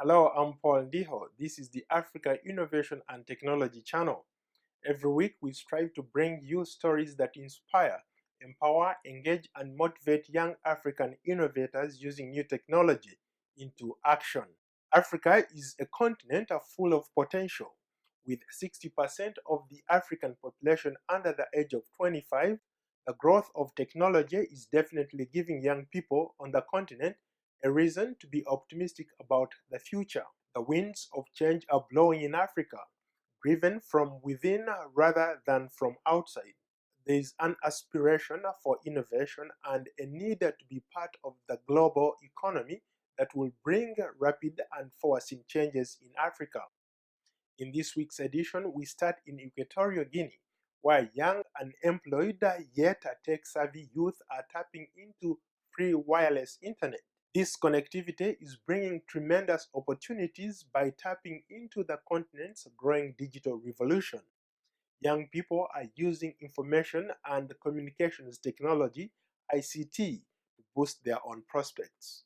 Hello, I'm Paul Ndiho. This is the Africa Innovation and Technology channel. Every week, we strive to bring you stories that inspire, empower, engage, and motivate young African innovators using new technology into action. Africa is a continent full of potential. With 60% of the African population under the age of 25, the growth of technology is definitely giving young people on the continent a reason to be optimistic about the future. The winds of change are blowing in Africa, driven from within rather than from outside. There is an aspiration for innovation and a need to be part of the global economy that will bring rapid and forwarding changes in Africa. In this week's edition, we start in Equatorial Guinea, where young, unemployed, yet tech-savvy youth are tapping into free wireless internet. This connectivity is bringing tremendous opportunities by tapping into the continent's growing digital revolution. Young people are using information and communications technology (ICT) to boost their own prospects.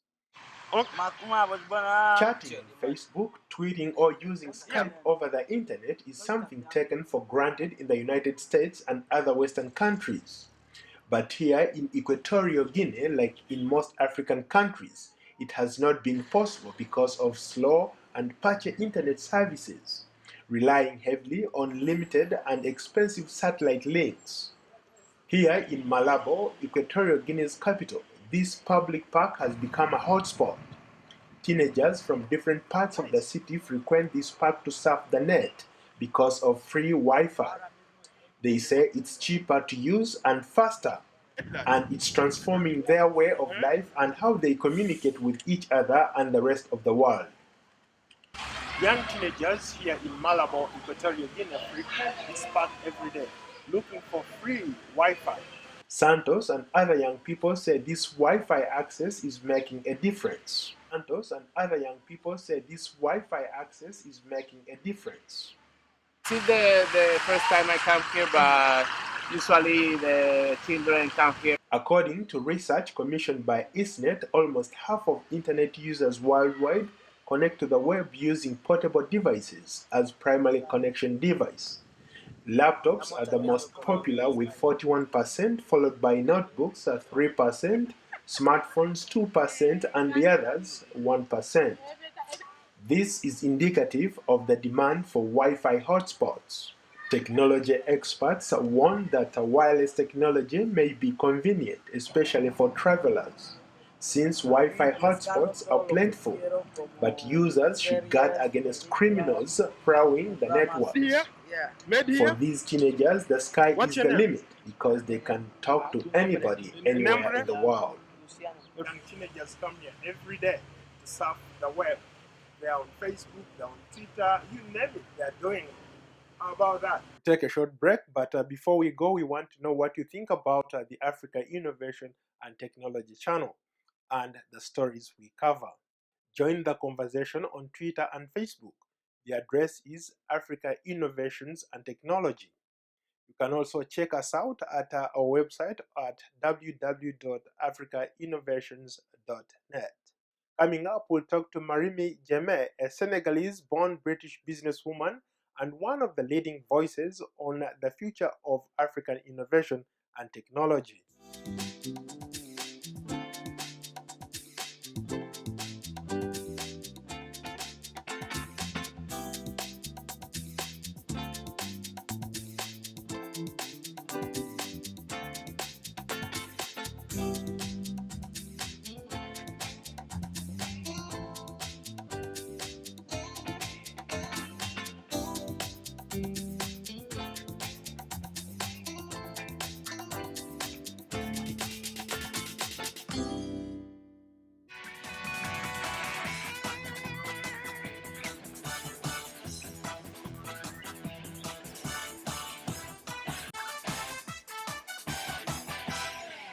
Chatting on Facebook, tweeting, or using Skype over the internet is something taken for granted in the United States and other Western countries. But here in Equatorial Guinea, like in most African countries, it has not been possible because of slow and patchy internet services, relying heavily on limited and expensive satellite links. Here in Malabo, Equatorial Guinea's capital, this public park has become a hotspot. Teenagers from different parts of the city frequent this park to surf the net because of free Wi-Fi. They say it's cheaper to use and faster, and it's transforming their way of life and how they communicate with each other and the rest of the world. Young teenagers here in Malabo, Equatorial Guinea frequent this park every day, looking for free Wi-Fi. Santos and other young people say this Wi-Fi access is making a difference. Santos and other young people say this Wi-Fi access is making a difference. This is the first time I come here, but usually the children come here. According to research commissioned by ISNET, almost half of internet users worldwide connect to the web using portable devices as primary connection device. Laptops are the most popular with 41%, followed by notebooks at 3%, smartphones 2%, and the others 1%. This is indicative of the demand for Wi-Fi hotspots. Technology experts warn that wireless technology may be convenient, especially for travelers, since Wi-Fi hotspots are plentiful, but users should guard against criminals prowling the networks. For these teenagers, the sky is the limit because they can talk to anybody anywhere in the world. Teenagers come here every day to surf the web. They're on Facebook, they're on Twitter, you name it, they're doing it. How about that? Take a short break, but before we go, we want to know what you think about the Africa Innovation and Technology channel and the stories we cover. Join the conversation on Twitter and Facebook. The address is Africa Innovations and Technology. You can also check us out at our website at www.africainnovations.net. Coming up, we'll talk to Marimi Jeme, a Senegalese-born British businesswoman and one of the leading voices on the future of African innovation and technology.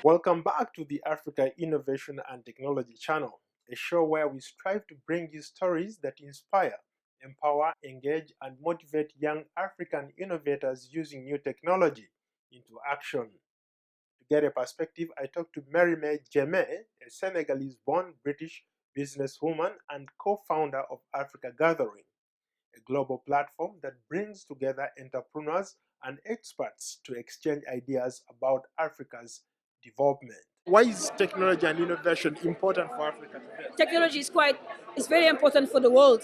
Welcome back to the Africa Innovation and Technology channel, a show where we strive to bring you stories that inspire, empower, engage, and motivate young African innovators using new technology into action. To get a perspective, I talked to Marime Jeme, a Senegalese-born British businesswoman and co-founder of Africa Gathering, a global platform that brings together entrepreneurs and experts to exchange ideas about Africa's development. Why is technology and innovation important for Africa today? Technology is very important for the world,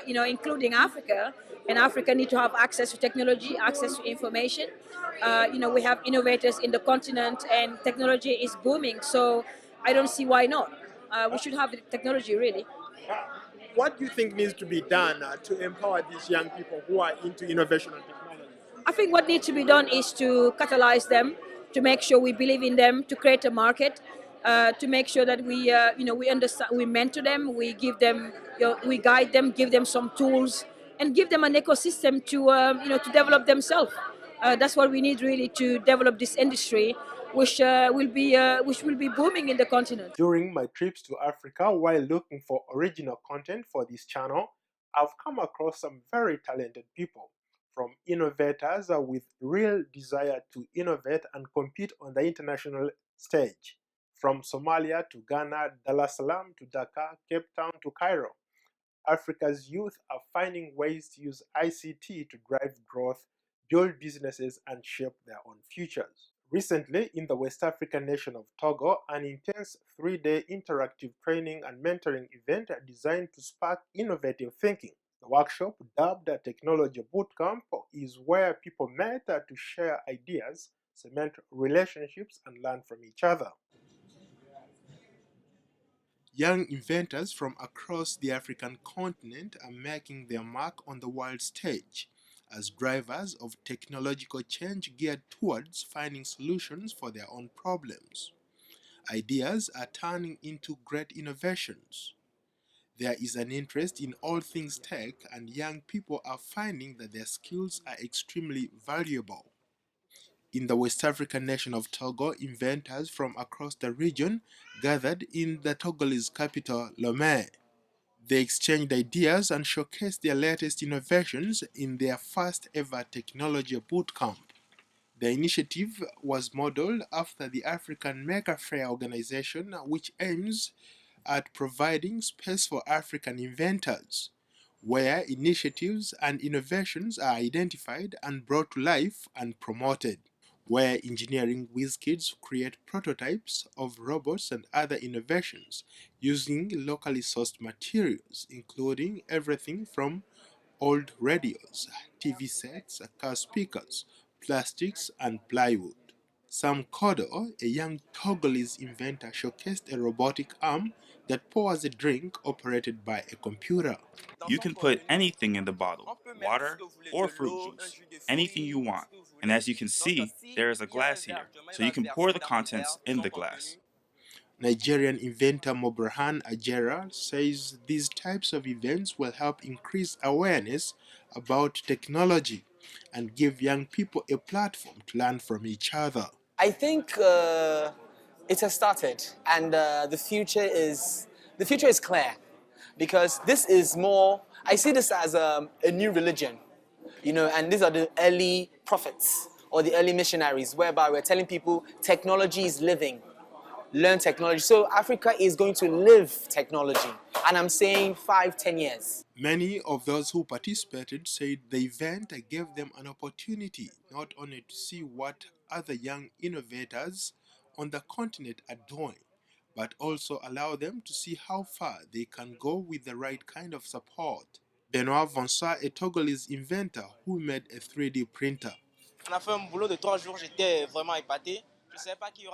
including Africa. And Africa need to have access to technology, access to information. We have innovators in the continent, and technology is booming. So I don't see why not. We should have the technology, really. What do you think needs to be done to empower these young people who are into innovation and technology? I think what needs to be done is to catalyze them, to make sure we believe in them, to create a market, to make sure that we understand, we mentor them, we give them, we guide them, give them some tools, and give them an ecosystem to develop themselves. That's what we need really to develop this industry, which will be booming in the continent. During my trips to Africa while looking for original content for this channel, I've come across some very talented people, from innovators with real desire to innovate and compete on the international stage. From Somalia to Ghana, Dar es Salaam to Dakar, Cape Town to Cairo, Africa's youth are finding ways to use ICT to drive growth, build businesses, and shape their own futures. Recently, in the West African nation of Togo, an intense 3-day interactive training and mentoring event designed to spark innovative thinking. The workshop, dubbed a Technology Bootcamp, is where people met to share ideas, cement relationships, and learn from each other. Young inventors from across the African continent are making their mark on the world stage as drivers of technological change geared towards finding solutions for their own problems. Ideas are turning into great innovations. There is an interest in all things tech, and young people are finding that their skills are extremely valuable. In the West African nation of Togo, inventors from across the region gathered in the Togolese capital, Lomé. They exchanged ideas and showcased their latest innovations in their first ever technology bootcamp. The initiative was modeled after the African Maker Fair organization, which aims at providing space for African inventors, where initiatives and innovations are identified and brought to life and promoted, where engineering whiz kids create prototypes of robots and other innovations using locally sourced materials, including everything from old radios, TV sets, car speakers, plastics, and plywood. Sam Kodo, a young Togolese inventor, showcased a robotic arm that pours a drink operated by a computer. You can put anything in the bottle, water or fruit juice, anything you want. And as you can see, there is a glass here, so you can pour the contents in the glass. Nigerian inventor Mobrahan Ajera says these types of events will help increase awareness about technology and give young people a platform to learn from each other. I think it has started, and the future is clear, because this is more. I see this as a new religion, and these are the early prophets or the early missionaries, whereby we're telling people technology is living, learn technology. So Africa is going to live technology, and I'm saying 5-10 years. Many of those who participated said the event gave them an opportunity not only to see what other young innovators on the continent are doing, but also allow them to see how far they can go with the right kind of support. Benoit Vincent, a Togolese inventor who made a 3D printer.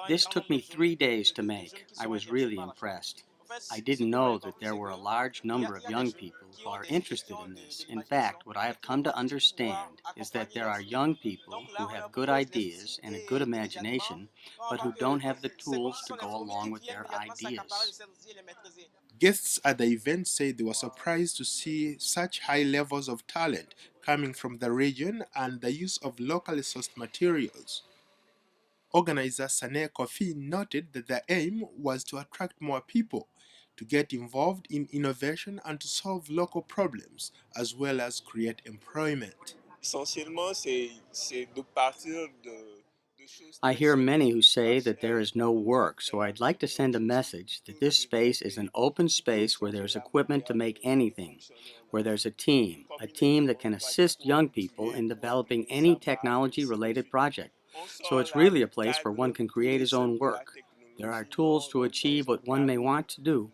This took me 3 days to make. I was really impressed. I didn't know that there were a large number of young people who are interested in this. In fact, what I have come to understand is that there are young people who have good ideas and a good imagination, but who don't have the tools to go along with their ideas. Guests at the event said they were surprised to see such high levels of talent coming from the region and the use of locally sourced materials. Organizer Sane Kofi noted that the aim was to attract more people, to get involved in innovation and to solve local problems, as well as create employment. I hear many who say that there is no work, so I'd like to send a message that this space is an open space where there's equipment to make anything, where there's a team that can assist young people in developing any technology-related project. So it's really a place where one can create his own work. There are tools to achieve what one may want to do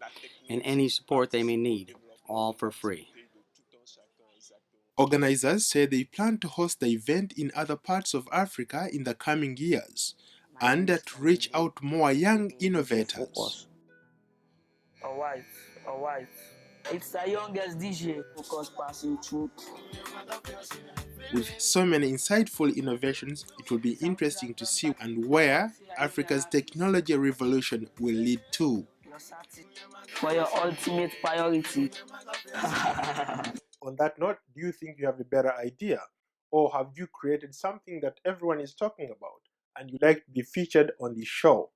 and any support they may need, all for free. Organizers say they plan to host the event in other parts of Africa in the coming years and to reach out more young innovators. Alright, alright. It's the youngest DJ focus passing through. With so many insightful innovations, it will be interesting to see and where Africa's technology revolution will lead to. For your ultimate priority. On that note, do you think you have a better idea? Or have you created something that everyone is talking about and you'd like to be featured on the show?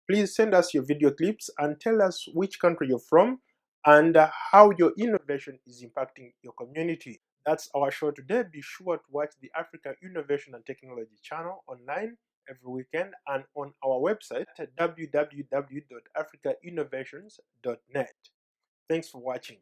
Please send us your video clips and tell us which country you're from and how your innovation is impacting your community. That's our show today. Be sure to watch the Africa Innovation and Technology channel online every weekend and on our website at www.africainnovations.net. Thanks for watching.